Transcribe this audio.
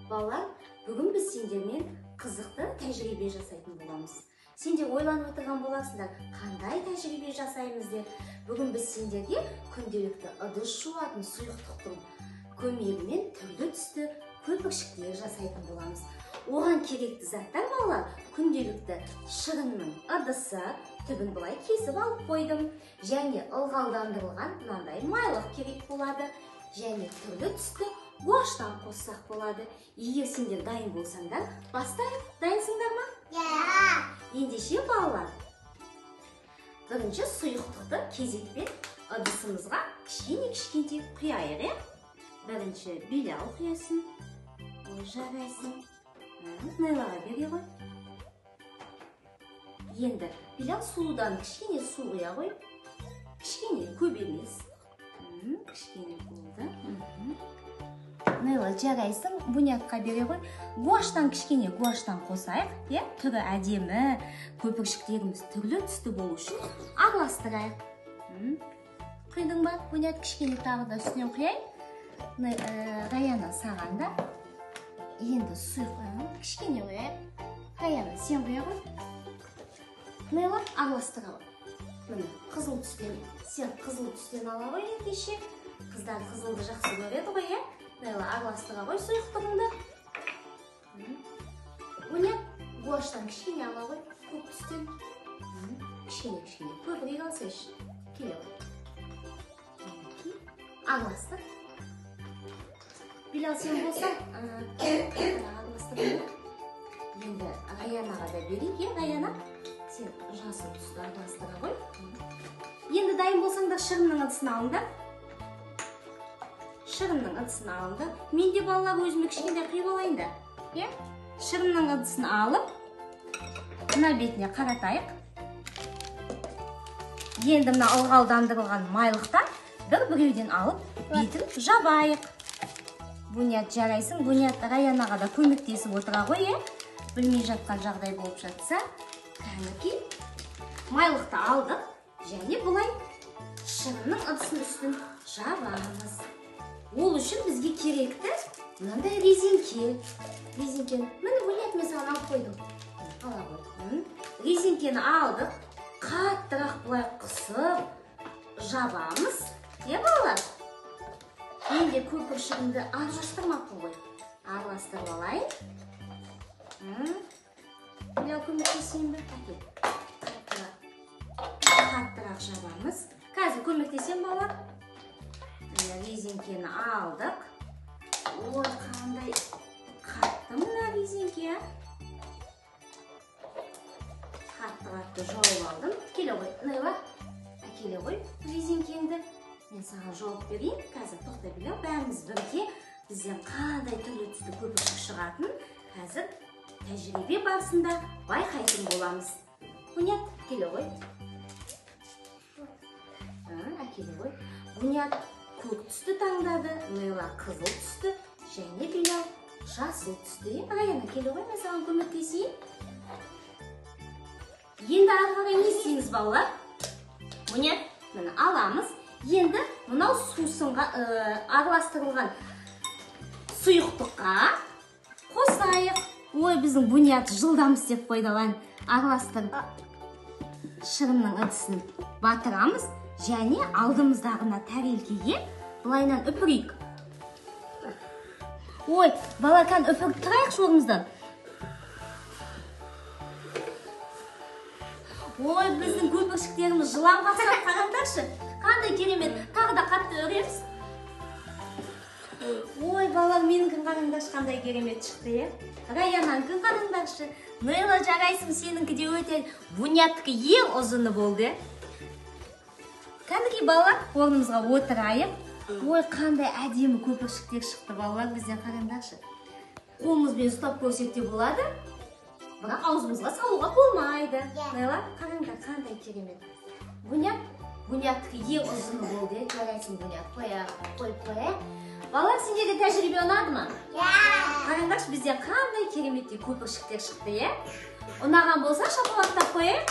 Балалар, бүгін біз сендермен қызықты тәжірибе жасайтын боламыз. Сендер ойланып отырған боласыңдар, қандай тәжірибе жасаймыз деп. Бүгін біз сендерге күнделікті ыдыс жуатын сұйықтықтың көмегімен түрлі түсті көпіршіктер жасайтын боламыз. Оған керекті заттар балалар, күнделікті шырынның ыдысы, түбін былай кесіп алып қойдым. Және ылғалдандырылған мынандай майлық керек болады. Және түрлі түсті гуаштан қоссақ болады. Егер сендер дайын болсаңдар, бастайық. Дайынсыңдар ма? Ендеше балалар, бірінші сұйықтықты кезекпен ыдысымызға кішкене құяйық. Бірінші билял құясын, жарайсын. Найлаға бере ғой. Енді билял судан кішкене су құя ғой. Кішкене көп емес. Кішкене болды. Найла жарайсын, бунятқа бере ғой. Гуаштан кішкене гуаштан қосайық. Түрі әдемі, көпіршіктеріміз түрлі түсті болу үшін араластырайық. Құйдың ба? Бунят кішкене тағы да үстінен құяй. Раяна саған да. Енді сұйық кішкене құяйық. Раяна сен құя ғой. Найла араластыра ғой. Қызыл түстен, сен қызыл түстен ала ғой ендеше. Қыздар қызылды жақсы көреді ғой, Найла араластыра ғой сұйықтығыңды. Бунят гуаштан кішкене ала ғой, көк түстен. Кішкене, көбірек алсайшы. Келе ғой. Араластыр. Билял сен болса, араластыр. Енді Раянаға да берейік, Раяна. Сен жасыл түсті араластыра ғой. Енді дайын болсаңдар шырынның ыдысын алыңдар. Шырынның ыдысын алыңдар. Мен де балалар өзіме кішкене құйып алайын да. Шырынның ыдысын алып, мына бетіне қаратайық. Енді мына ылғалдандырылған майлықтан біреуден алып, бетін жабайық. Бунят жарайсың, Бунят Раянаға да көмектесіп отыра ғой, білмей жатқан жағдай болып жатса, кәнекей майлықты алдық, және бұлай шырынның ыдысын үстін жабамыз. Ол үшін бізге керекті мынандай резинке. Резинкені, міне Бунят мен саған алып қойдым. Ала ғой. Резинкені алдық, қаттырақ бұлай қысып жабамыз. Балалар? Енді көпіршігімді араластырмақпын ғой. Араластырып алайын. Білял көмектесейін бе? Қаттырақ жабамыз. Қазір көмектесем балалар. Резинкені алдық. Ой, қандай қатты мына резинке. Қатты жауып алдым. Келе ғой, Найла. Әкеле ғой резинкеңді. Мен саған жауып берейін. Қазір тоқта Білял, бәріміз бірге бізден қандай түрлі түсті көпіршік шығатын қазір тәжірибе барысында байқайтын боламыз. Бунят, келе ғой. Әкеле ғой. Бунят көк түсті таңдады, Найла қызыл түсті, және Білял жасыл түсті. Раяна, келе ғой, мен саған көмектесейін. Енді арқаға не істейміз балалар? Бунят, мені аламыз. Енді мынау сусынға араластырылған сұйықтыққа қосайық. Ой, біздің Бунят жылдам істеп қойды. Араластырып шырынның ыдысын батырамыз. Және алдымыздағына тәрелкеге бұлайнан үпірейік. Ой, балакан үпіріп тұрайық шоғымыздан. Ой, біздің көпіршіктеріміз жыланға ұқсап қараңдаршы. Қандай керемет, тағы да қатты өреміз. Ой, балалар, менің қараңдаршы, қандай керемет шықты, Раянанкін қараңдаршы. Найла жарайсың, сеніңкі де өте, Буняттікі ең ұзыны болды. Кәдімгі балалар, орнымызға отырайық. Ой, қандай әдемі көпіршіктер шықты, балалар, бізден қараңдаршы. Қолымызбен ұстап көрсекте болады, бірақ аузымызға салуға болмайды. Найла, қараңдар, қандай керемет. Буняттікі ең ұзыны болды. Жарайсың, Бунят, қойып. Балалар, сендерге тәжірибе ұнады ма? Қараңдаршы, бізден қандай кереметте көпіршіктер шықты. Ұнаған болса шапалақтап қойайық.